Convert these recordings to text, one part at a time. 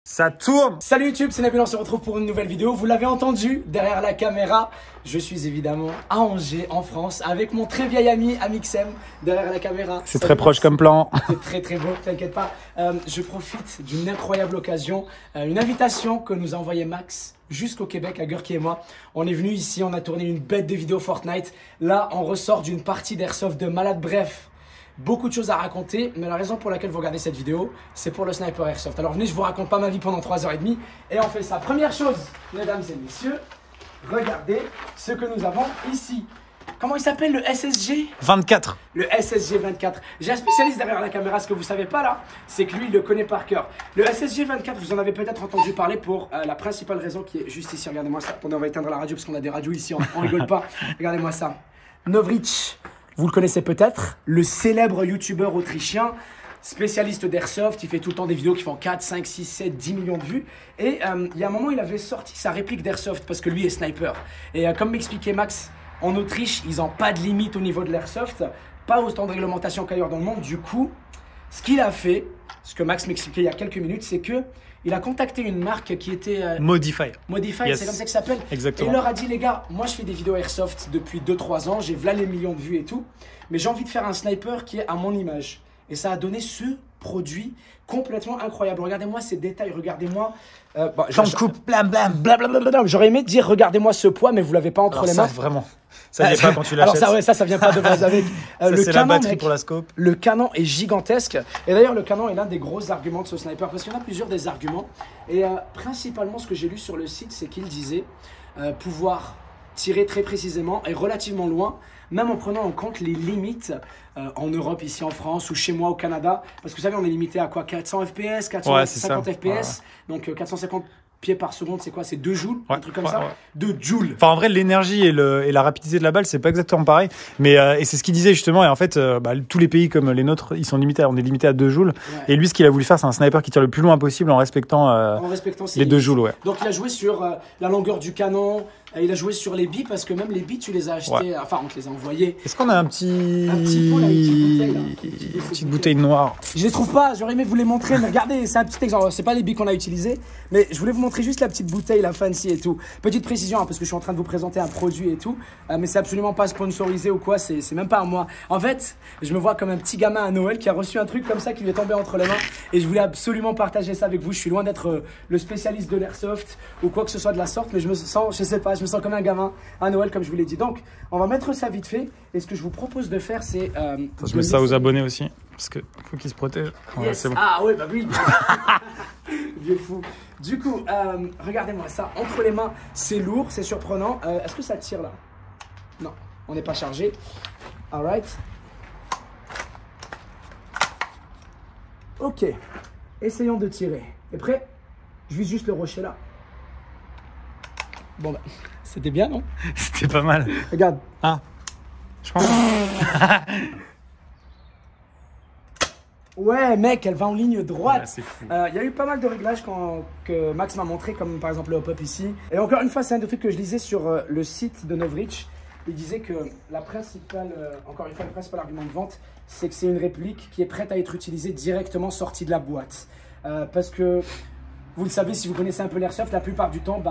Ça tourne! Salut YouTube, c'est Nabil, on se retrouve pour une nouvelle vidéo. Vous l'avez entendu, derrière la caméra, je suis évidemment à Angers, en France, avec mon très vieil ami Amixem, derrière la caméra. C'est très proche comme plan. C'est très beau, t'inquiète pas. Je profite d'une incroyable occasion, une invitation que nous a envoyé Max jusqu'au Québec, à Gurki et moi. On est venu ici, on a tourné une bête de vidéos Fortnite. Là, on ressort d'une partie d'airsoft de malade. Bref, beaucoup de choses à raconter, mais la raison pour laquelle vous regardez cette vidéo, c'est pour le Sniper Airsoft. Alors venez, je vous raconte pas ma vie pendant 3h30 et on fait ça. Première chose, mesdames et messieurs, regardez ce que nous avons ici. Comment il s'appelle, le SSG 24. Le SSG 24. J'ai un spécialiste derrière la caméra, ce que vous savez pas là, c'est que lui, il le connaît par cœur. Le SSG 24, vous en avez peut-être entendu parler pour la principale raison qui est juste ici. Regardez-moi ça. Attendez, on va éteindre la radio parce qu'on a des radios ici, on rigole pas. Regardez-moi ça. Novrich. Vous le connaissez peut-être, le célèbre youtubeur autrichien, spécialiste d'airsoft, il fait tout le temps des vidéos qui font 4, 5, 6, 7, 10 millions de vues. Et il y a un moment, il avait sorti sa réplique d'airsoft parce que lui est sniper. Et comme m'expliquait Max, en Autriche, ils n'ont pas de limite au niveau de l'airsoft, pas autant de réglementation qu'ailleurs dans le monde. Du coup, ce qu'il a fait, ce que Max m'expliquait il y a quelques minutes, c'est que il a contacté une marque qui était… Modify. Modify, Yes. c'est comme ça que ça s'appelle. Exactement. Et il leur a dit, les gars, moi je fais des vidéos airsoft depuis 2-3 ans, j'ai v'là les millions de vues et tout, mais j'ai envie de faire un sniper qui est à mon image. Et ça a donné ce produit complètement incroyable. Regardez-moi ces détails, regardez-moi… J'en coupe, blam blam. Blablabla. J'aurais aimé dire, regardez-moi ce poids, mais vous l'avez pas entre les mains. Vraiment. Ça vient pas quand tu l'achètes. Alors ça vient pas de base avec. C'est la batterie pour la scope. Le canon est gigantesque. Et d'ailleurs, le canon est l'un des gros arguments de ce sniper. Parce qu'il y en a plusieurs des arguments. Et principalement, ce que j'ai lu sur le site, c'est qu'il disait pouvoir tirer très précisément et relativement loin, même en prenant en compte les limites en Europe, ici en France ou chez moi au Canada. Parce que vous savez, on est limité à quoi, 400 FPS, 450 FPS. Ouais. Donc 450 pieds par seconde, c'est quoi? C'est 2 joules, un truc comme ça. 2 joules. Enfin, en vrai, l'énergie et la rapidité de la balle, c'est pas exactement pareil. Mais et c'est ce qu'il disait justement. Et en fait, tous les pays comme les nôtres, ils sont limités. On est limité à 2 joules. Ouais. Et lui, ce qu'il a voulu faire, c'est un sniper qui tire le plus loin possible en respectant les 2 joules. Ouais. Donc, il a joué sur la longueur du canon. Il a joué sur les billes parce que même les billes, tu les as achetées. Ouais. Enfin, on te les a envoyées. Est-ce qu'on a un petit pot, là, une petite bouteille noire? Je les trouve pas. J'aurais aimé vous les montrer. Mais regardez, c'est un petit exemple. C'est pas les billes qu'on a utilisées, mais je voulais vous montrer juste la petite bouteille, la fancy et tout. Petite précision, hein, parce que je suis en train de vous présenter un produit et tout, mais c'est absolument pas sponsorisé ou quoi. C'est même pas à moi. En fait, je me vois comme un petit gamin à Noël qui a reçu un truc comme ça qui lui est tombé entre les mains, et je voulais absolument partager ça avec vous. Je suis loin d'être le spécialiste de l'airsoft ou quoi que ce soit de la sorte, mais je me sens, je sais pas, je me sens comme un gamin à Noël, comme je vous l'ai dit. Donc, on va mettre ça vite fait. Et ce que je vous propose de faire, c'est… je mets ça aux abonnés aussi, parce qu'il faut qu'ils se protègent. Ouais, yes. Bon. Ah ouais, bah oui. Vieux fou. Du coup, regardez-moi ça. Entre les mains, c'est lourd, c'est surprenant. Est-ce que ça tire là? Non, on n'est pas chargé. Alright. Ok. Essayons de tirer. Et prêt? Je vise juste le rocher là. Bon bah, c'était bien, non? C'était pas mal. Regarde. Ah, je pense. Ouais, mec, elle va en ligne droite. Ouais, y a eu pas mal de réglages que Max m'a montré, comme par exemple le hop-up ici. Et encore une fois, c'est un des trucs que je lisais sur le site de Novrich. Il disait que la principale, encore une fois, le principal argument de vente, c'est que c'est une réplique qui est prête à être utilisée directement sortie de la boîte. Parce que, vous le savez, si vous connaissez un peu l'airsoft, la plupart du temps,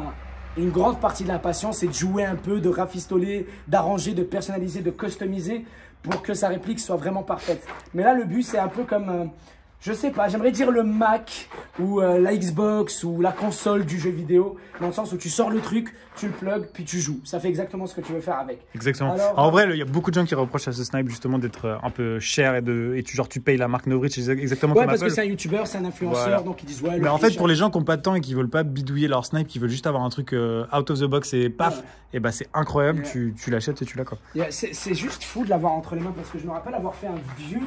une grande partie de la passion, c'est de jouer un peu, de rafistoler, d'arranger, de personnaliser, de customiser pour que sa réplique soit vraiment parfaite. Mais là, le but, c'est un peu comme, je sais pas, j'aimerais dire le Mac ou la Xbox ou la console du jeu vidéo, dans le sens où tu sors le truc, tu le plugs, puis tu joues. Ça fait exactement ce que tu veux faire avec. Exactement. Alors, en vrai, il y a beaucoup de gens qui reprochent à ce snipe justement d'être un peu cher et tu payes la marque Novrich exactement comme Apple. Ouais, parce que c'est un youtubeur, c'est un influenceur, voilà. Donc ils disent ouais. Mais en fait, pour les gens qui n'ont pas de temps et qui veulent pas bidouiller leur snipe, qui veulent juste avoir un truc out of the box et paf, ouais. Et bah c'est incroyable, tu l'achètes et tu l'as quoi. C'est juste fou de l'avoir entre les mains parce que je me rappelle avoir fait un vieux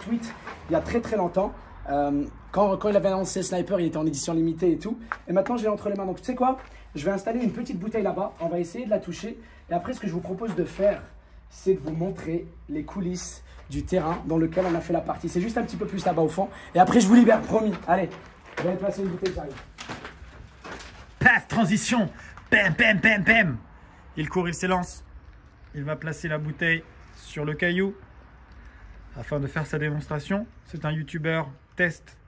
tweet il y a très longtemps. Quand il avait annoncé le sniper, il était en édition limitée et tout. Et maintenant, je l'ai entre les mains. Donc, tu sais quoi? Je vais installer une petite bouteille là-bas. On va essayer de la toucher. Et après, ce que je vous propose de faire, c'est de vous montrer les coulisses du terrain dans lequel on a fait la partie. C'est juste un petit peu plus là-bas au fond. Et après, je vous libère, promis. Allez, je vais placer une bouteille, j'arrive. Paf, transition. Bam, bam, bam, bam. Il court, il s'élance. Il va placer la bouteille sur le caillou afin de faire sa démonstration. C'est un youtubeur test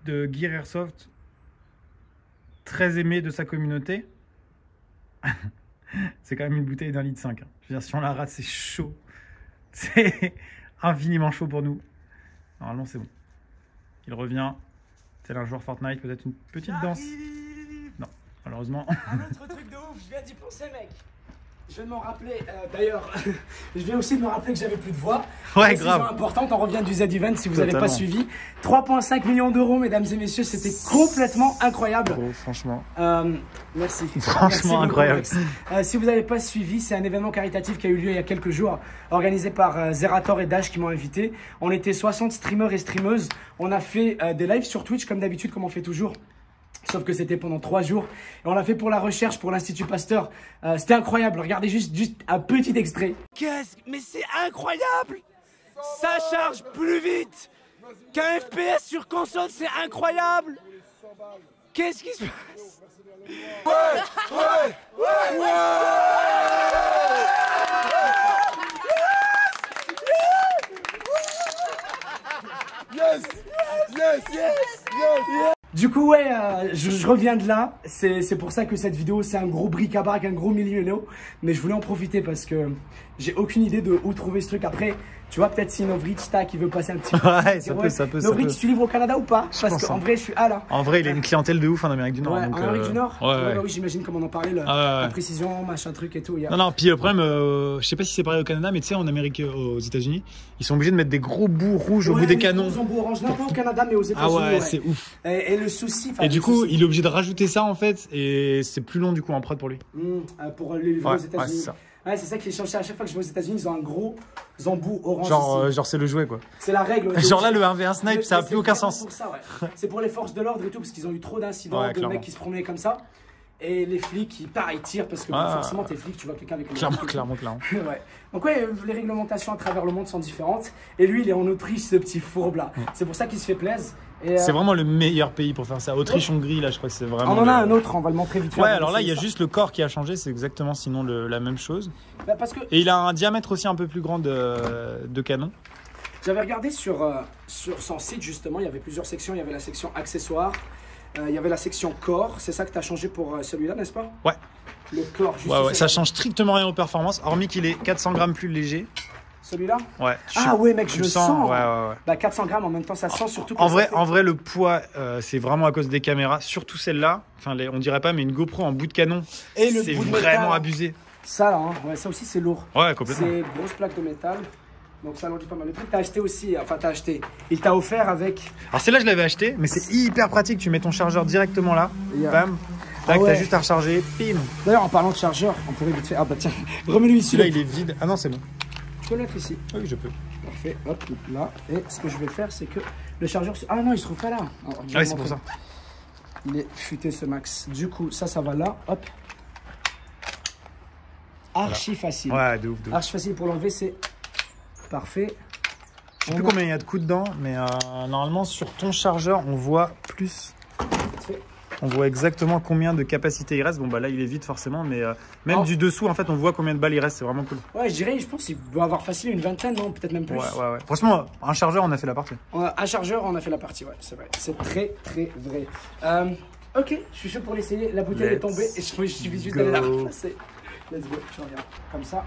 de Gear Airsoft très aimé de sa communauté. C'est quand même une bouteille d'1,5 litre. Hein. Je veux dire, si on la rate, c'est chaud. C'est infiniment chaud pour nous. Normalement, c'est bon. Il revient. Tel un joueur Fortnite, peut-être une petite danse. Non, malheureusement. Un autre truc de ouf, je viens d'y penser, mec. Je viens de m'en rappeler, d'ailleurs, je viens aussi de me rappeler que j'avais plus de voix. Ouais, grave. Importante, on revient du Z-Event si vous n'avez pas suivi. 3,5 millions d'euros, mesdames et messieurs, c'était complètement incroyable. Oh, franchement. Merci. Franchement merci incroyable. Si vous n'avez pas suivi, c'est un événement caritatif qui a eu lieu il y a quelques jours, organisé par Zerator et Dash qui m'ont invité. On était 60 streamers et streameuses. On a fait des lives sur Twitch comme d'habitude, comme on fait toujours. Sauf que c'était pendant 3 jours. Et on l'a fait pour la recherche, pour l'Institut Pasteur. C'était incroyable. Regardez juste un petit extrait. Mais c'est incroyable! Ça charge plus vite qu'un FPS sur console, c'est incroyable! Qu'est-ce qui se passe? Du coup, ouais, je reviens de là. C'est pour ça que cette vidéo, c'est un gros bric-à-brac, un gros million. Mais je voulais en profiter parce que j'ai aucune idée de où trouver ce truc. Après, tu vois, peut-être si Novritch qui veut passer un petit peu. Ouais, ça peut. Novritch, tu livres au Canada ou pas? Parce qu'en vrai, je suis là. En vrai, il a une clientèle de ouf en Amérique du Nord. Ouais, donc, en Amérique du Nord? Ouais. Bah oui, j'imagine comme on en parlait, la précision, machin truc et tout. Non, puis le problème, je sais pas si c'est pareil au Canada, mais tu sais, en Amérique, aux États-Unis, ils sont obligés de mettre des gros bouts rouges au bout des canons. Des bouts orange, non pas au Canada, mais aux États-Unis. Ah ouais, c'est ouf. Et le souci. Et du coup, il est obligé de rajouter ça en fait, et c'est plus long du coup en prod pour lui. Pour les livrer aux États-Unis. Ouais, c'est ça. Ouais, c'est ça qui est changé. À chaque fois que je vais aux États-Unis, ils ont un gros embout orange. Genre c'est le jouet quoi. C'est la règle. Genre là, le 1v1 snipe, ça a plus aucun sens. C'est pour les forces de l'ordre et tout, parce qu'ils ont eu trop d'incidents de mecs qui se promenaient comme ça. Et les flics, ils tirent parce que forcément, t'es flic, tu vois quelqu'un avec une Clairement. Ouais. Donc ouais, les réglementations à travers le monde sont différentes. Et lui, il est en Autriche, ce petit fourbe là. C'est pour ça qu'il se fait plaisir. C'est vraiment le meilleur pays pour faire ça. Autriche-Hongrie, là, je crois que c'est vraiment. On en a un autre, on va le montrer vite fait. Ouais, alors là, il y a juste le corps qui a changé, c'est exactement sinon la même chose. Parce que... Et il a un diamètre aussi un peu plus grand de canon. J'avais regardé sur son site justement, il y avait plusieurs sections. Il y avait la section accessoires, il y avait la section corps. C'est ça que tu as changé pour celui-là, n'est-ce pas? Ouais. Le corps, juste. Ouais, ça change strictement rien aux performances, hormis qu'il est 400 grammes plus léger. Celui-là? Ouais. Ah ouais, mec, je le sens. Ouais. Bah 400 grammes en même temps, ça sent surtout. En vrai, le poids, c'est vraiment à cause des caméras, surtout celle-là. Enfin, on dirait pas, mais une GoPro en bout de canon, c'est vraiment abusé. Ça là, hein. Ouais, ça aussi c'est lourd. Ouais, complètement. C'est grosse plaque de métal. Donc ça alourdit pas mal. Le truc, t'as acheté aussi, enfin t'as acheté. Il t'a offert avec. Alors celle-là, je l'avais acheté, mais c'est hyper pratique. Tu mets ton chargeur directement là, bam. Tac, t'as juste à recharger, pim. D'ailleurs, en parlant de chargeur, on pourrait vite faire. Ah bah tiens, remets-lui ici. Là, il est vide. Ah non, c'est bon. Je peux le mettre ici. Oui, je peux. Parfait, hop, là. Et ce que je vais faire, c'est que le chargeur. Ah non, il se trouve pas là. Ah, c'est pour ça. Il est futé ce max. Du coup, ça va là. Hop. Archi facile. Ouais, de ouf. Archi facile pour l'enlever, c'est parfait. Je sais plus combien il y a de coups dedans, mais normalement, sur ton chargeur, on voit plus. On voit exactement combien de capacité il reste. Bon, bah là, il est vide forcément, mais même du dessous, en fait, on voit combien de balles il reste. C'est vraiment cool. Ouais, je pense qu'il doit avoir facile une vingtaine, non? Peut-être même plus. Ouais. Franchement, un chargeur, on a fait la partie. Un chargeur, on a fait la partie, ouais, c'est vrai. C'est très, très vrai. Ok, je suis chaud pour l'essayer. La bouteille est tombée et je suffit juste d'aller la repasser. Let's go, je reviens. Comme ça.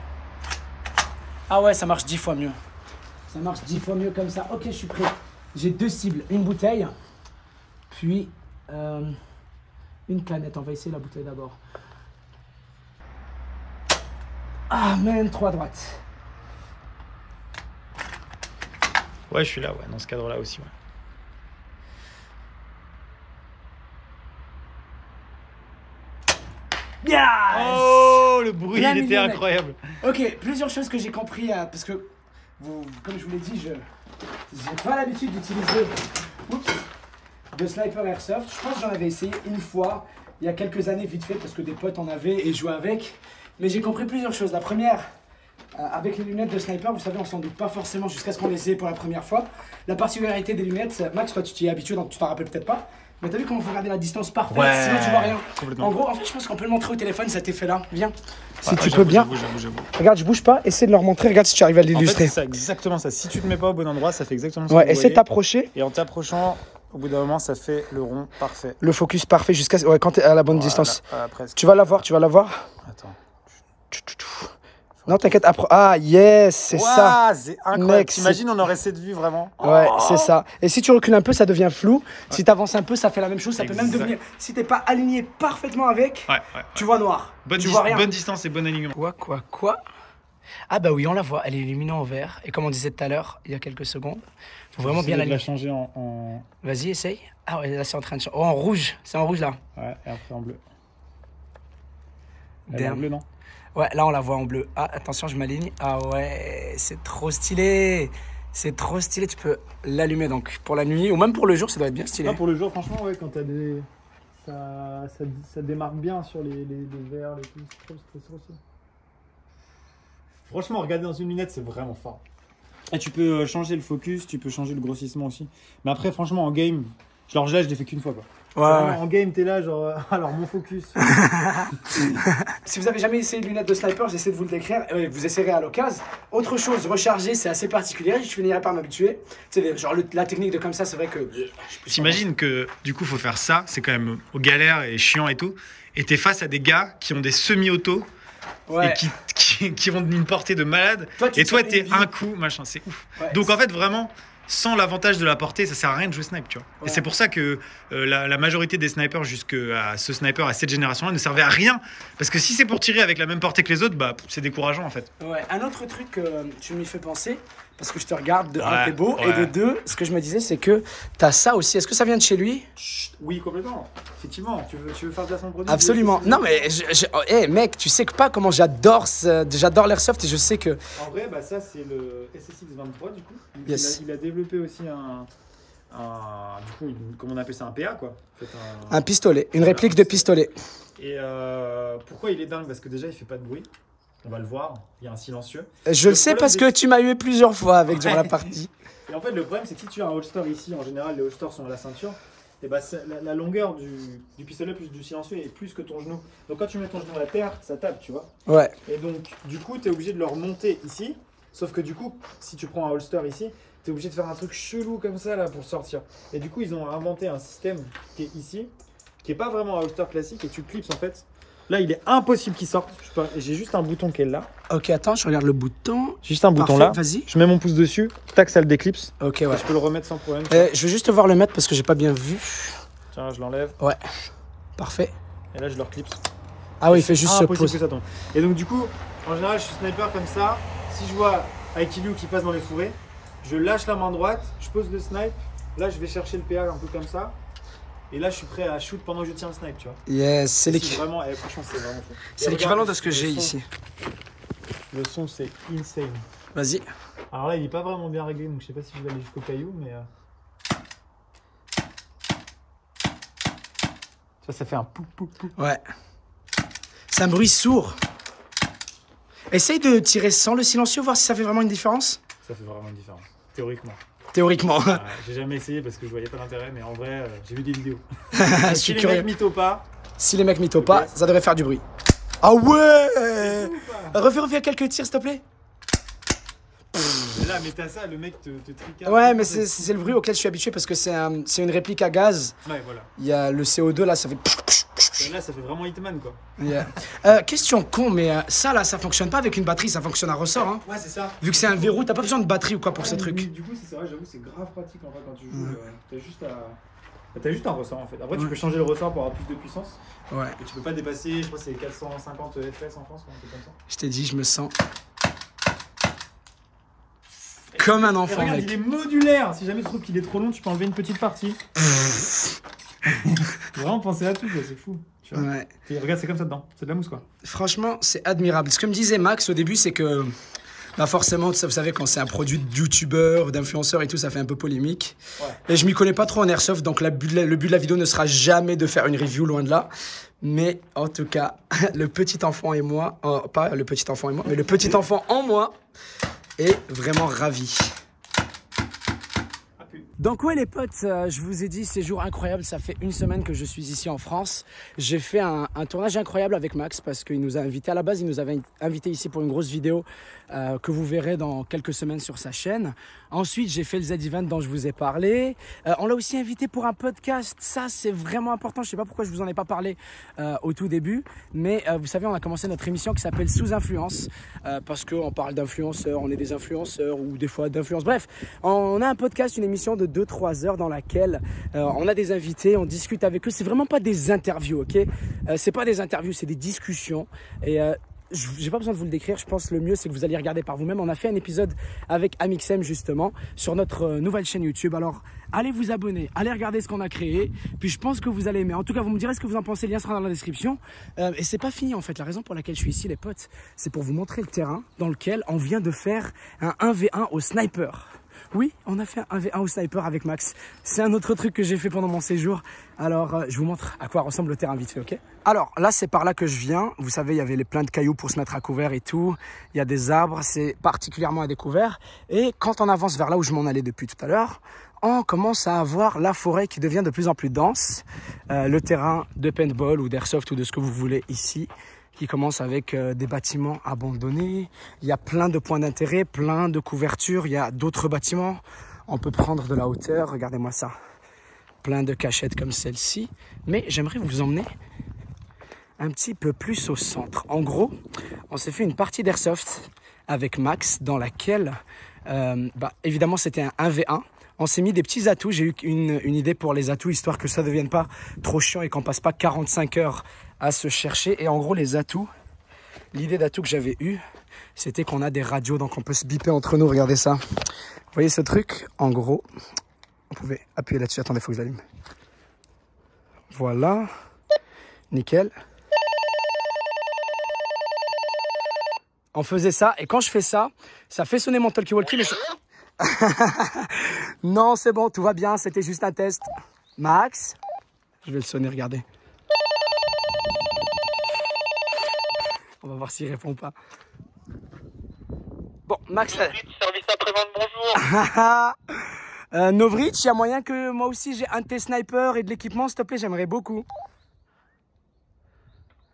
Ah ouais, ça marche 10 fois mieux. Ça marche 10 fois mieux comme ça. Ok, je suis prêt. J'ai 2 cibles. Une bouteille, puis... une planète, on va essayer la bouteille d'abord. Ah, man, 3 droites. Ouais, je suis là, dans ce cadre-là aussi, ouais. Yes! Oh, le bruit, il était incroyable. Ok, plusieurs choses que j'ai compris, parce que, comme je vous l'ai dit, je n'ai pas l'habitude d'utiliser de sniper airsoft. Je pense que j'en avais essayé une fois, il y a quelques années, vite fait, parce que des potes en avaient et jouaient avec. Mais j'ai compris plusieurs choses. La première, avec les lunettes de sniper, vous savez, on s'en doute pas forcément jusqu'à ce qu'on les essaye pour la première fois. La particularité des lunettes, Max, toi tu t'y es habitué, donc tu t'en rappelles peut-être pas. Mais t'as vu comment il faut regarder la distance parfaite, sinon tu vois rien. En gros, en fait, je pense qu'on peut le montrer au téléphone, cet effet-là. Viens. Si tu peux bien. J'avoue. Regarde, je bouge pas, essaie de leur montrer, regarde si tu arrives à l'illustrer. En fait, c'est exactement ça. Si tu te mets pas au bon endroit, ça fait exactement ça. Ouais, essaie de t'approcher. Et en t'approchant Au bout d'un moment, ça fait le rond parfait. Le focus parfait jusqu'à quand tu es à la bonne distance. Presque. Tu vas l'avoir, tu vas l'avoir. Attends. Non, t'inquiète, après. Ah, yes, c'est ça. C'est incroyable. Mec, t'imagines, on aurait cette vue vraiment. Ouais, c'est ça. Et si tu recules un peu, ça devient flou. Si tu avances un peu, ça fait la même chose. Ça peut même devenir. Si t'es pas aligné parfaitement avec, tu vois noir. Tu vois rien. Bonne distance et bon alignement. Quoi? Ah bah oui, on la voit. Elle est illuminée en vert. Et comme on disait tout à l'heure, il y a quelques secondes, faut vraiment bien l'aligner. la changer en... Vas-y, essaye. Ah ouais, là c'est en train de changer. Oh, en rouge. C'est en rouge là. Ouais, et après en bleu. En bleu, non? Ouais, là on la voit en bleu. Ah, attention, je m'aligne. Ah ouais, c'est trop stylé. C'est trop stylé. Tu peux l'allumer donc pour la nuit ou même pour le jour, ça doit être bien stylé. Ah, pour le jour, franchement, ouais, quand t'as des... Ça démarque bien sur les verts, les tout. C'est trop stylé. Franchement, regarder dans une lunette, c'est vraiment fort. Et tu peux changer le focus, tu peux changer le grossissement aussi. Mais après, franchement, en game, là, je l'ai fait qu'une fois, quoi. Ouais. En game, t'es là, genre, alors mon focus. Si vous avez jamais essayé une lunette de sniper, j'essaie de vous le décrire. Vous essayerez à l'occasion. Autre chose, recharger, c'est assez particulier. Je finirai par m'habituer. Genre la technique de comme ça, c'est vrai que. T'imagines que du coup, faut faire ça. C'est quand même aux galères et chiant et tout. Et t'es face à des gars qui ont des semi-autos. Ouais. Et qui vont d'une portée de malade. Toi, t'es un coup, machin, c'est ouf. Ouais, donc en fait, vraiment, sans l'avantage de la portée, ça sert à rien de jouer snipe, tu vois. Ouais. Et c'est pour ça que la majorité des snipers, jusqu'à ce sniper à cette génération-là, ne servaient à rien. Parce que si c'est pour tirer avec la même portée que les autres, bah c'est décourageant en fait. Ouais. Un autre truc, tu m'y fais penser, parce que je te regarde, de un, t'es beau, et de deux, ce que je me disais, c'est que t'as ça aussi. Est-ce que ça vient de chez lui? Oui, complètement. Effectivement, tu veux faire placement de produit? Absolument. Non, mais mec, tu sais que pas comment j'adore l'airsoft et je sais que. En vrai, bah ça c'est le SSX23 du coup. Yes. Il a développé aussi comment on appelle ça, un PA quoi. En fait, Un pistolet, une réplique de pistolet. Et pourquoi il est dingue? Parce que déjà il fait pas de bruit. On va le voir, il y a un silencieux. Je le sais parce que tu m'as eu plusieurs fois avec durant la partie. Et en fait, le problème, c'est que si tu as un holster ici, en général, les holsters sont à la ceinture, et bah, la longueur du pistolet plus du silencieux est plus que ton genou. Donc quand tu mets ton genou à terre, ça tape, tu vois. Ouais. Et donc, du coup, tu es obligé de le remonter ici. Sauf que du coup, si tu prends un holster ici, tu es obligé de faire un truc chelou comme ça là pour sortir. Et du coup, ils ont inventé un système qui est ici, qui est pas vraiment un holster classique, et tu clips en fait. Là, il est impossible qu'il sorte. J'ai juste un bouton qui est là. Ok, attends, je regarde le bouton. Juste un bouton là. Vas-y. Je mets mon pouce dessus. Tac, ça le déclipse. Ok, ouais. Je peux le remettre sans problème. Je veux juste voir le mettre parce que j'ai pas bien vu. Tiens, je l'enlève. Ouais. Parfait. Et là, je le reclipse. Ah oui, il fait juste ce impossible pause. que ça tombe. Et donc, du coup, en général, je suis sniper comme ça. Si je vois Aikilu qui passe dans les fourrés, je lâche la main droite, je pose le snipe. Là, je vais chercher le PA un peu comme ça. Et là, je suis prêt à shoot pendant que je tiens le snipe, tu vois. Yes, c'est vraiment, franchement, c'est vraiment fou. C'est l'équivalent de ce que j'ai ici. Le son, c'est insane. Vas-y. Alors là, il est pas vraiment bien réglé, donc je sais pas si je vais aller jusqu'au caillou, mais... Tu vois, ça fait un pou pou pou. Ouais. C'est un bruit sourd. Essaye de tirer sans le silencieux, voir si ça fait vraiment une différence. Ça fait vraiment une différence, théoriquement. Théoriquement. J'ai jamais essayé parce que je voyais pas l'intérêt, mais en vrai, j'ai vu des vidéos. Je si suis les curieux. mecs mythos pas... Si les mecs mythos pas, ça devrait faire du bruit. Ah ouais! Refais quelques tirs, s'il te plaît. Mais là, mais t'as ça, le mec te tricard. Ouais, mais c'est le bruit auquel je suis habitué parce que c'est une réplique à gaz. Ouais, voilà. Il y a le CO2 là, ça fait. Et là, ça fait vraiment Hitman quoi. Yeah. Question con, mais ça là, ça fonctionne pas avec une batterie, ça fonctionne à ressort. Hein. Ouais, c'est ça. Vu que c'est un verrou, t'as pas besoin de batterie ou quoi pour ces trucs. Du coup, c'est vrai, j'avoue, c'est grave pratique en fait quand tu joues. T'as juste un ressort en fait. Après, tu peux changer le ressort pour avoir plus de puissance. Ouais. Et tu peux pas dépasser, je crois que c'est 450 FPS en France, un truc comme ça. Je t'ai dit, je me sens comme un enfant, regarde, mec. il est modulaire. Si jamais tu trouves qu'il est trop long, tu peux enlever une petite partie. Faut vraiment penser à tout, c'est fou. Tu vois. Ouais. Et regarde, c'est comme ça dedans. C'est de la mousse quoi. Franchement, c'est admirable. Ce que me disait Max au début, c'est que bah forcément, vous savez, quand c'est un produit de youtubeur, d'influenceur et tout, ça fait un peu polémique. Ouais. Et je m'y connais pas trop en airsoft, donc le but de la vidéo ne sera jamais de faire une review, loin de là. Mais en tout cas, le petit enfant et moi, pas le petit enfant et moi, mais le petit enfant en moi est vraiment ravi. Donc ouais les potes, je vous ai dit séjour incroyable, ça fait une semaine que je suis ici en France. J'ai fait un tournage incroyable avec Max parce qu'il nous a invités, à la base il nous avait invité ici pour une grosse vidéo que vous verrez dans quelques semaines sur sa chaîne. Ensuite j'ai fait le Z-Event dont je vous ai parlé. On l'a aussi invité pour un podcast, ça c'est vraiment important, je sais pas pourquoi je vous en ai pas parlé au tout début. Mais vous savez on a commencé notre émission qui s'appelle Sous Influence parce qu'on parle d'influenceurs, on est des influenceurs ou des fois d'influence. Bref, on a un podcast, une émission de 2-3 heures dans laquelle on a des invités, on discute avec eux. C'est vraiment pas des interviews, ok? C'est pas des interviews, c'est des discussions. Et j'ai pas besoin de vous le décrire, je pense que le mieux c'est que vous allez regarder par vous-même. On a fait un épisode avec Amixem justement sur notre nouvelle chaîne YouTube. Alors allez vous abonner, allez regarder ce qu'on a créé. Puis je pense que vous allez aimer. En tout cas vous me direz ce que vous en pensez, le lien sera dans la description. Et c'est pas fini en fait, la raison pour laquelle je suis ici les potes, c'est pour vous montrer le terrain dans lequel on vient de faire un 1v1 au sniper. Oui, on a fait un 1v1 au sniper avec Max. C'est un autre truc que j'ai fait pendant mon séjour. Alors, je vous montre à quoi ressemble le terrain vite fait, ok? Alors, là, c'est par là que je viens. Vous savez, il y avait plein de cailloux pour se mettre à couvert et tout. Il y a des arbres, c'est particulièrement à découvert. Et quand on avance vers là où je m'en allais depuis tout à l'heure, on commence à avoir la forêt qui devient de plus en plus dense. Le terrain de paintball ou d'airsoft ou de ce que vous voulez ici, qui commence avec des bâtiments abandonnés. Il y a plein de points d'intérêt, plein de couvertures. Il y a d'autres bâtiments. On peut prendre de la hauteur. Regardez-moi ça. Plein de cachettes comme celle-ci. Mais j'aimerais vous emmener un petit peu plus au centre. En gros, on s'est fait une partie d'airsoft avec Max dans laquelle, évidemment, c'était un 1v1. On s'est mis des petits atouts. J'ai eu une idée pour les atouts, histoire que ça ne devienne pas trop chiant et qu'on passe pas 45 heures à se chercher. Et en gros, les atouts, l'idée d'atout que j'avais eue, c'était qu'on a des radios, donc on peut se biper entre nous. Regardez ça. Vous voyez ce truc? En gros, vous pouvez appuyer là-dessus. Attendez, il faut que j'allume. Voilà. Nickel. On faisait ça. Et quand je fais ça, ça fait sonner mon talkie-walkie. Mais non, c'est bon, tout va bien. C'était juste un test. Max, je vais le sonner, regardez. On va voir s'il répond pas. Bon, Max. Novritsch, service après-vente, bonjour. Novritsch, il y a moyen que moi aussi j'ai un de tes snipers et de l'équipement, s'il te plaît, j'aimerais beaucoup.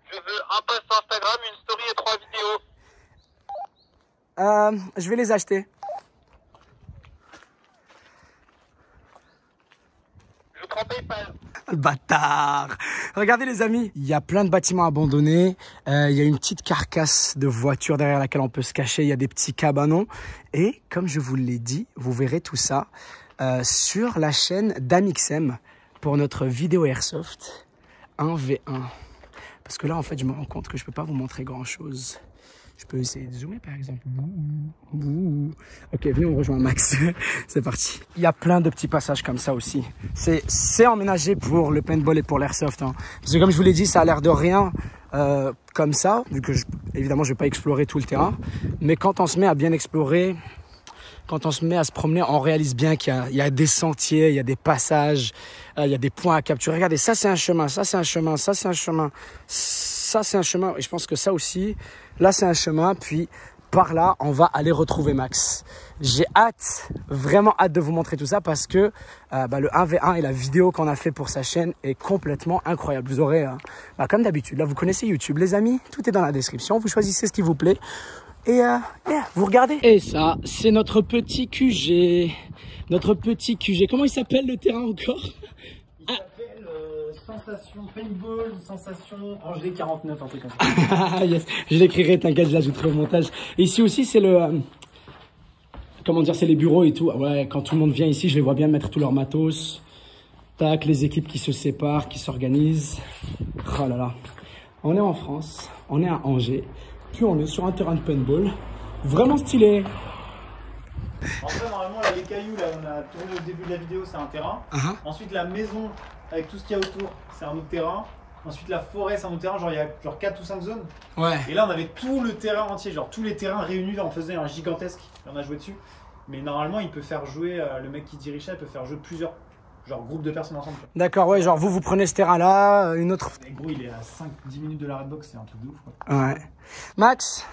Je veux un post Instagram, une story et 3 vidéos. Je vais les acheter. Je prends PayPal. Bâtard. Regardez les amis, il y a plein de bâtiments abandonnés, il y a une petite carcasse de voiture derrière laquelle on peut se cacher, il y a des petits cabanons et comme je vous l'ai dit, vous verrez tout ça sur la chaîne d'Amixem pour notre vidéo Airsoft 1v1. Parce que là en fait je me rends compte que je peux pas vous montrer grand chose. Je peux essayer de zoomer par exemple. Ok, venez, on rejoint Max. C'est parti. Il y a plein de petits passages comme ça aussi. C'est emménagé pour le paintball et pour l'airsoft. Hein. Parce que comme je vous l'ai dit, ça a l'air de rien comme ça. Vu que évidemment, je ne vais pas explorer tout le terrain. Mais quand on se met à bien explorer, quand on se met à se promener, on réalise bien qu'il y a des sentiers, il y a des passages, il y a des points à capturer. Regardez, ça c'est un chemin, ça c'est un chemin, ça c'est un chemin, ça c'est un chemin. Et je pense que ça aussi, là c'est un chemin. Puis par là, on va aller retrouver Max. J'ai hâte, vraiment hâte de vous montrer tout ça parce que le 1v1 et la vidéo qu'on a fait pour sa chaîne est complètement incroyable. Vous aurez, comme d'habitude, là vous connaissez YouTube les amis, tout est dans la description. Vous choisissez ce qui vous plaît. Et vous regardez. Et ça, c'est notre petit QG. Notre petit QG. Comment il s'appelle le terrain encore? Il s'appelle Sensation Paintball, Sensation Angers 49, un truc comme ça. Yes. Je l'écrirai, t'inquiète, je l'ajouterai au montage. Et ici aussi, c'est le... comment dire, c'est les bureaux et tout. Ouais, quand tout le monde vient ici, je les vois bien mettre tout leur matos. Tac, les équipes qui se séparent, qui s'organisent. Oh là là. On est en France, on est à Angers. Puis on est sur un terrain de paintball, vraiment stylé. En fait, normalement, là, les cailloux, là, on a tourné au début de la vidéo, c'est un terrain. Ensuite, la maison, avec tout ce qu'il y a autour, c'est un autre terrain. Ensuite, la forêt, c'est un autre terrain. Genre, il y a genre 4 ou 5 zones. Ouais. Et là, on avait tout le terrain entier, genre tous les terrains réunis. Là, on faisait un gigantesque. Et on a joué dessus. Mais normalement, il peut faire jouer, le mec qui dirige ça, il peut faire jouer plusieurs. Genre groupe de personnes ensemble. D'accord, ouais, genre vous prenez ce terrain-là, une autre... Et gros, il est à 5-10 minutes de la redbox, c'est un truc de ouf, quoi. Ouais. Max,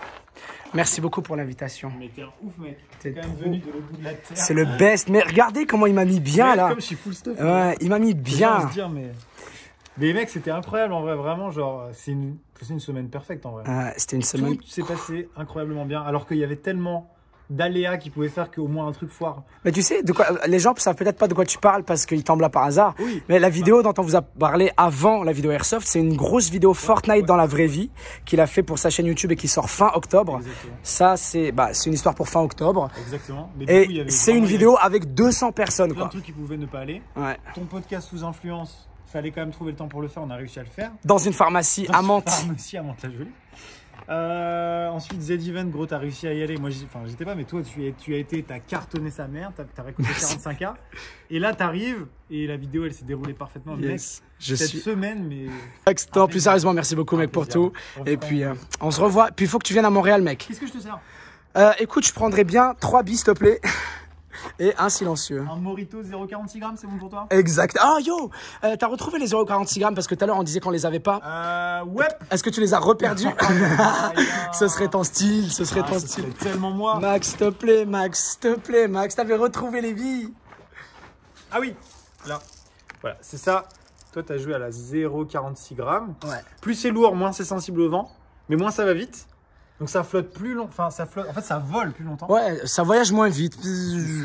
Merci beaucoup pour l'invitation. Mais t'es un ouf, mec. T'es T'es quand même venu de l'autre bout de la terre. C'est le best. Mais regardez comment il m'a mis bien, Ouais, là. Comme je suis full stuff. Ouais, il m'a mis bien. Se dire, mais mec, c'était incroyable en vrai, vraiment. Genre, c'est une semaine parfaite en vrai. C'était une semaine. Tout s'est passé incroyablement bien, alors qu'il y avait tellement d'aléas qui pouvaient faire qu'au moins un truc foire. Mais tu sais, de quoi, les gens savent peut-être pas de quoi tu parles parce qu'ils tombent là par hasard. Oui. Mais la vidéo dont on vous a parlé avant la vidéo Airsoft, c'est une grosse vidéo Fortnite dans la vraie vie qu'il a fait pour sa chaîne YouTube et qui sort fin octobre. Exactement. Ça, c'est une histoire pour fin octobre. Exactement. Mais du coup, il y Et avait c'est une vraiment- vidéo avec 200 personnes, plein de quoi. trucs qui pouvaient ne pas aller. Ouais. Ton podcast sous influence, fallait quand même trouver le temps pour le faire, on a réussi à le faire. Dans une pharmacie à Mantes. Aussi à Mantes-la-Jolie. Ensuite, Z-Event, gros, t'as réussi à y aller. Moi, j'étais pas, mais toi, tu as été, t'as cartonné sa mère, t'as récolté 45K. Et là, t'arrives, et la vidéo, elle s'est déroulée parfaitement. Yes. Mec, cette semaine, mais. Non, plus sérieusement, merci beaucoup, mec, pour tout. Et puis, on se revoit. Puis, il faut que tu viennes à Montréal, mec. Qu'est-ce que je te sers? Écoute, je prendrais bien 3 bis, s'il te plaît. Et un silencieux. Un Morito 0,46 grammes, c'est bon pour toi? Exact. Ah, yo, t'as retrouvé les 0,46 grammes parce que tout à l'heure, on disait qu'on les avait pas. Ouais. Est-ce que tu les as reperdus? Ce serait ton style, ce serait ton Ce style. serait tellement moi. Max, s'il te plaît, Max, s'il te plaît, Max, t'avais retrouvé les billes. Ah oui, là. Voilà, c'est ça. Toi, t'as joué à la 0,46 grammes. Ouais. Plus c'est lourd, moins c'est sensible au vent, mais moins ça va vite. Donc ça flotte plus long, enfin ça flotte, en fait ça vole plus longtemps. Ouais, ça voyage moins vite.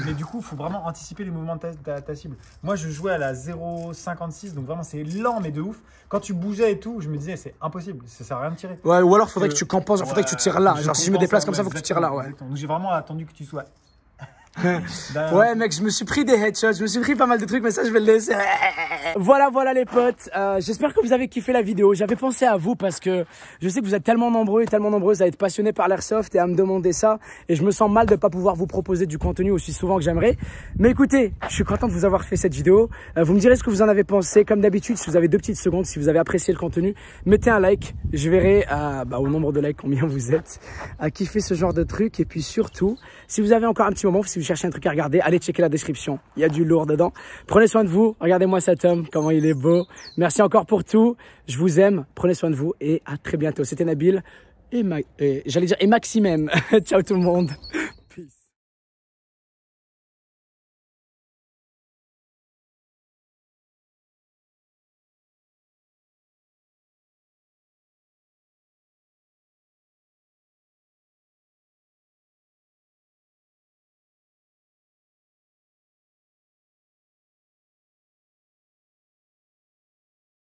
Mais du coup, il faut vraiment anticiper les mouvements de ta cible. Moi, je jouais à la 0,56, donc vraiment c'est lent mais de ouf. Quand tu bougeais et tout, je me disais c'est impossible, ça sert à rien de tirer. Ouais, ou alors faudrait que tu compenses, genre, faudrait que tu tires là. Genre si je me déplace comme ça, faut que tu tires là, ouais. Exactement. Donc j'ai vraiment attendu que tu sois. Ouais, mec, je me suis pris des headshots, je me suis pris pas mal de trucs, mais ça, je vais le laisser. Voilà les potes. J'espère que vous avez kiffé la vidéo. J'avais pensé à vous parce que je sais que vous êtes tellement nombreux et tellement nombreuses à être passionnés par l'airsoft et à me demander ça. Et je me sens mal de pas pouvoir vous proposer du contenu aussi souvent que j'aimerais. Mais écoutez, je suis content de vous avoir fait cette vidéo. Vous me direz ce que vous en avez pensé. Comme d'habitude, si vous avez 2 petites secondes, si vous avez apprécié le contenu, mettez un like. Je verrai au nombre de likes combien vous êtes à kiffer ce genre de truc. Et puis surtout, si vous avez encore un petit moment, si vous cherchez un truc à regarder, allez checker la description. Il y a du lourd dedans. Prenez soin de vous. Regardez-moi cet homme, comment il est beau. Merci encore pour tout. Je vous aime. Prenez soin de vous et à très bientôt. C'était Nabil et Maxime. Ciao tout le monde.